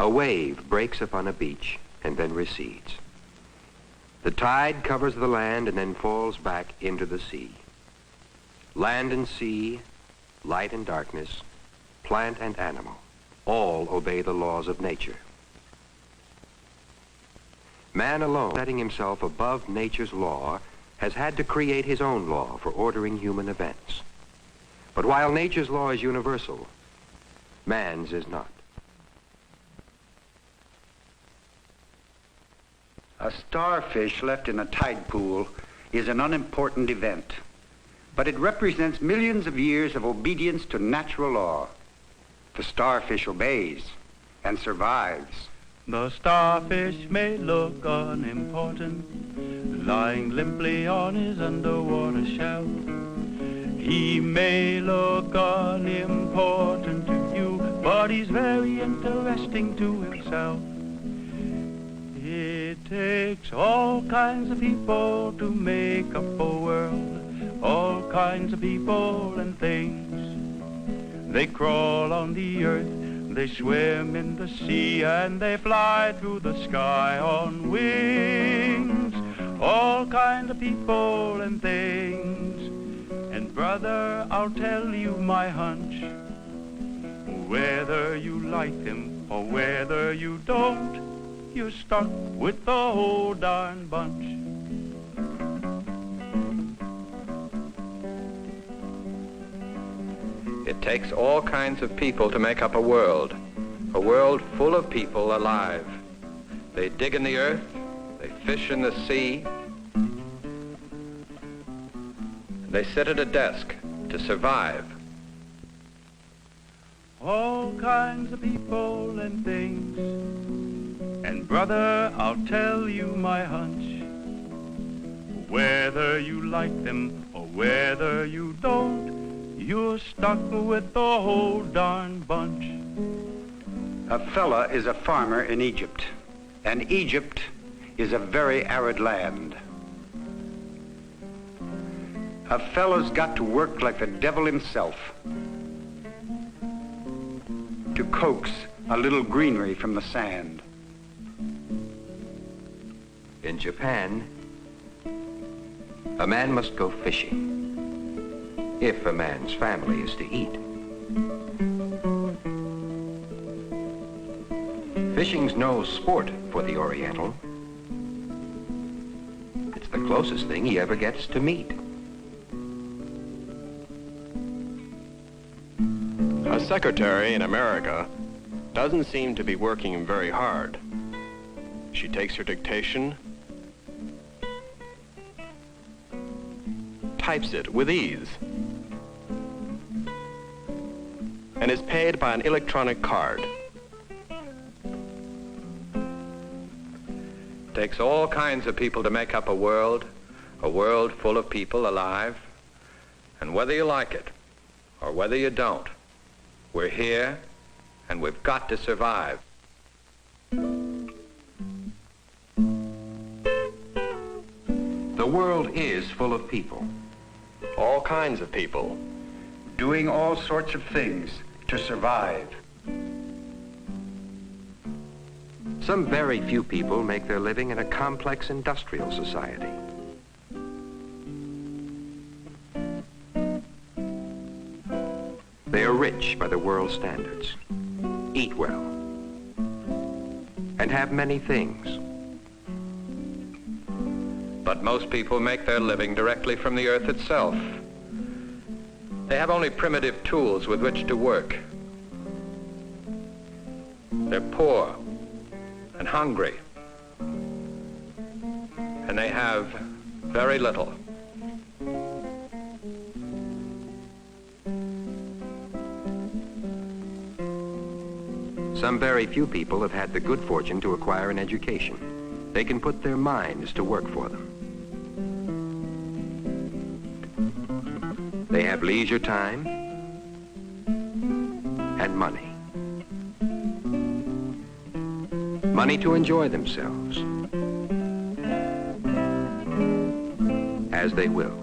A wave breaks upon a beach and then recedes. The tide covers the land and then falls back into the sea. Land and sea, light and darkness, plant and animal, all obey the laws of nature. Man alone, setting himself above nature's law, has had to create his own law for ordering human events. But while nature's law is universal, man's is not. A starfish left in a tide pool is an unimportant event, but it represents millions of years of obedience to natural law. The starfish obeys and survives. The starfish may look unimportant, lying limply on his underwater shell. He may look unimportant to you, but he's very interesting to himself. It takes all kinds of people to make up a world, all kinds of people and things. They crawl on the earth, they swim in the sea, and they fly through the sky on wings. All kinds of people and things. And brother, I'll tell you my hunch. Whether you like them or whether you don't, you're stuck with the whole darn bunch. It takes all kinds of people to make up a world full of people alive. They dig in the earth, they fish in the sea, they sit at a desk to survive. All kinds of people and things. And brother, I'll tell you my hunch. Whether you like them or whether you don't, you're stuck with the whole darn bunch. A fella is a farmer in Egypt, and Egypt is a very arid land. A fella's got to work like the devil himself to coax a little greenery from the sand. In Japan, a man must go fishing if a man's family is to eat. Fishing's no sport for the Oriental. It's the closest thing he ever gets to meat. A secretary in America doesn't seem to be working very hard. She takes her dictation, types it with ease, and is paid by an electronic card. It takes all kinds of people to make up a world full of people alive. And whether you like it or whether you don't, we're here and we've got to survive. The world is full of people. All kinds of people. Doing all sorts of things to survive. Some very few people make their living in a complex industrial society. They are rich by the world's standards, eat well, and have many things. But most people make their living directly from the earth itself. They have only primitive tools with which to work. They're poor and hungry, and they have very little. Some very few people have had the good fortune to acquire an education. They can put their minds to work for them. They have leisure time and money. Money to enjoy themselves as they will.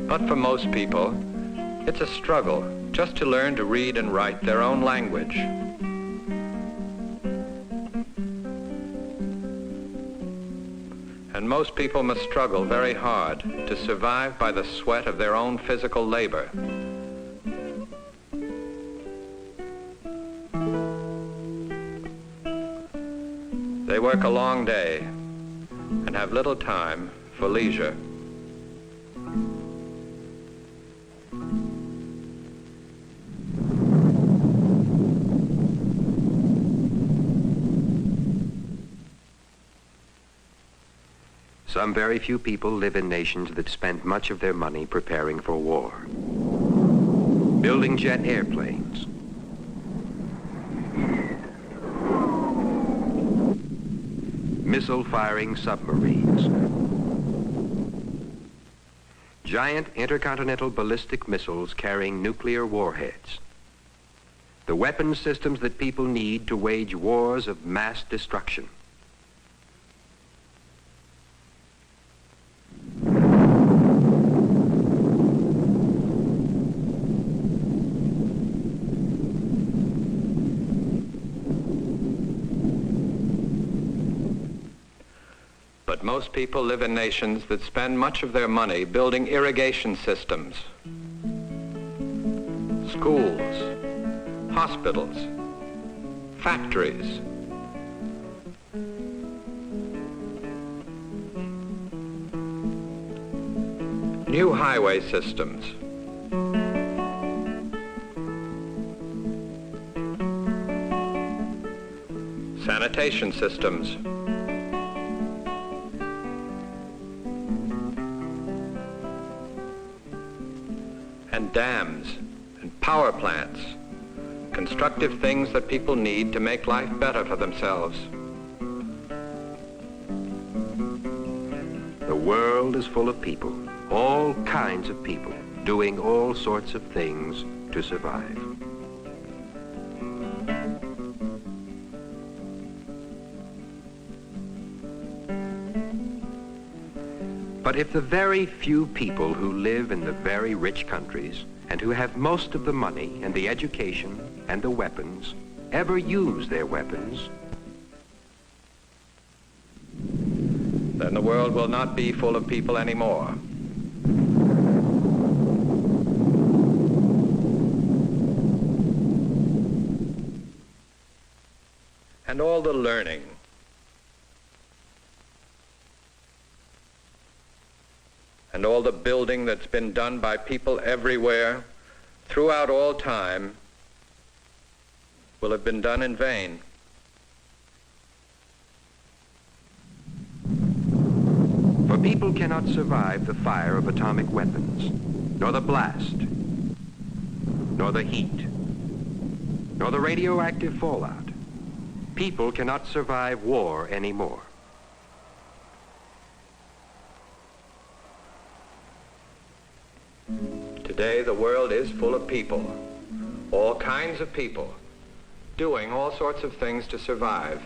But for most people, it's a struggle just to learn to read and write their own language. And most people must struggle very hard to survive by the sweat of their own physical labor. They work a long day and have little time for leisure. Some very few people live in nations that spend much of their money preparing for war. Building jet airplanes. Missile-firing submarines. Giant intercontinental ballistic missiles carrying nuclear warheads. The weapons systems that people need to wage wars of mass destruction. But most people live in nations that spend much of their money building irrigation systems, schools, hospitals, factories, new highway systems, sanitation systems, and dams and power plants, constructive things that people need to make life better for themselves. The world is full of people, all kinds of people, doing all sorts of things to survive. But if the very few people who live in the very rich countries and who have most of the money and the education and the weapons ever use their weapons, then the world will not be full of people anymore. And all the learning, and all the building that's been done by people everywhere throughout all time will have been done in vain. For people cannot survive the fire of atomic weapons, nor the blast, nor the heat, nor the radioactive fallout. People cannot survive war anymore. Today, the world is full of people, all kinds of people, doing all sorts of things to survive.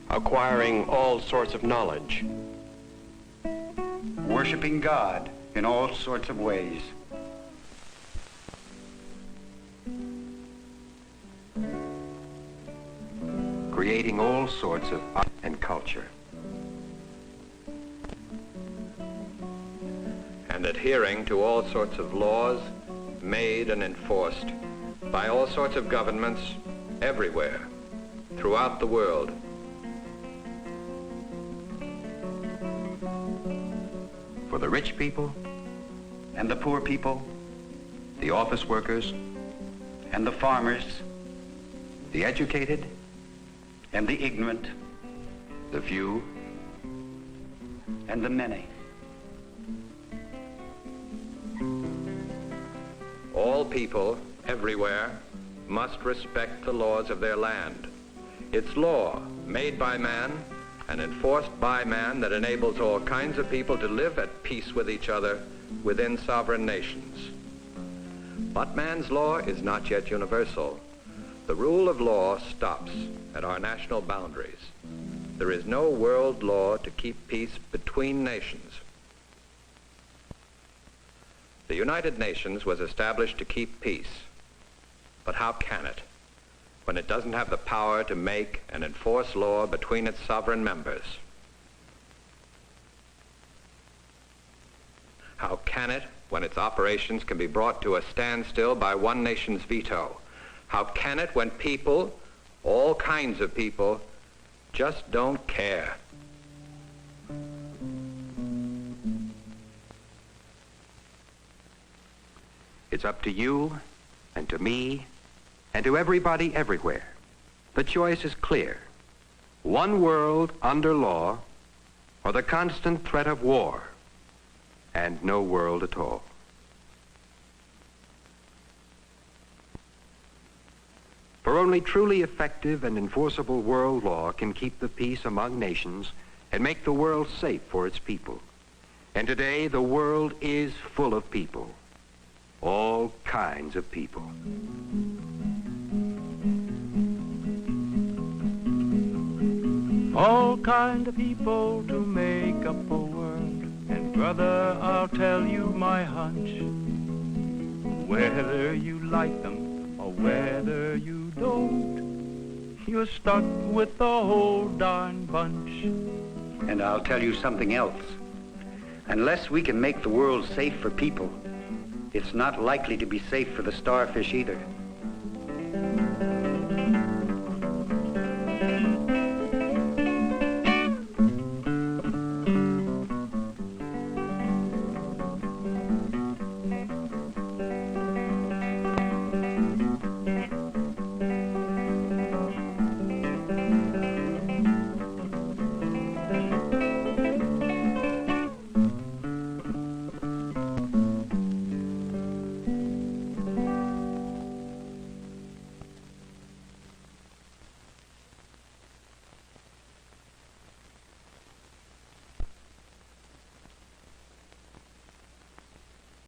Acquiring all sorts of knowledge. Worshiping God in all sorts of ways. Creating all sorts of art and culture. And adhering to all sorts of laws made and enforced by all sorts of governments everywhere, throughout the world. For the rich people, And the poor people, the office workers, and the farmers, the educated, and the ignorant, the few, and the many. All people everywhere must respect the laws of their land. It's law made by man and enforced by man that enables all kinds of people to live at peace with each other within sovereign nations. But man's law is not yet universal. The rule of law stops at our national boundaries. there is no world law to keep peace between nations. The United Nations was established to keep peace, but how can it when it doesn't have the power to make and enforce law between its sovereign members? How can it when its operations can be brought to a standstill by one nation's veto? How can it when people, all kinds of people, just don't care? It's up to you and to me and to everybody everywhere. The choice is clear. One world under law or the constant threat of war and no world at all. For only truly effective and enforceable world law can keep the peace among nations and make the world safe for its people. And today the world is full of people. All kinds of people. All kind of people to make up a world. And brother, I'll tell you my hunch. Whether you like them or whether you don't, you're stuck with the whole darn bunch. And I'll tell you something else. Unless we can make the world safe for people, it's not likely to be safe for the starfish either.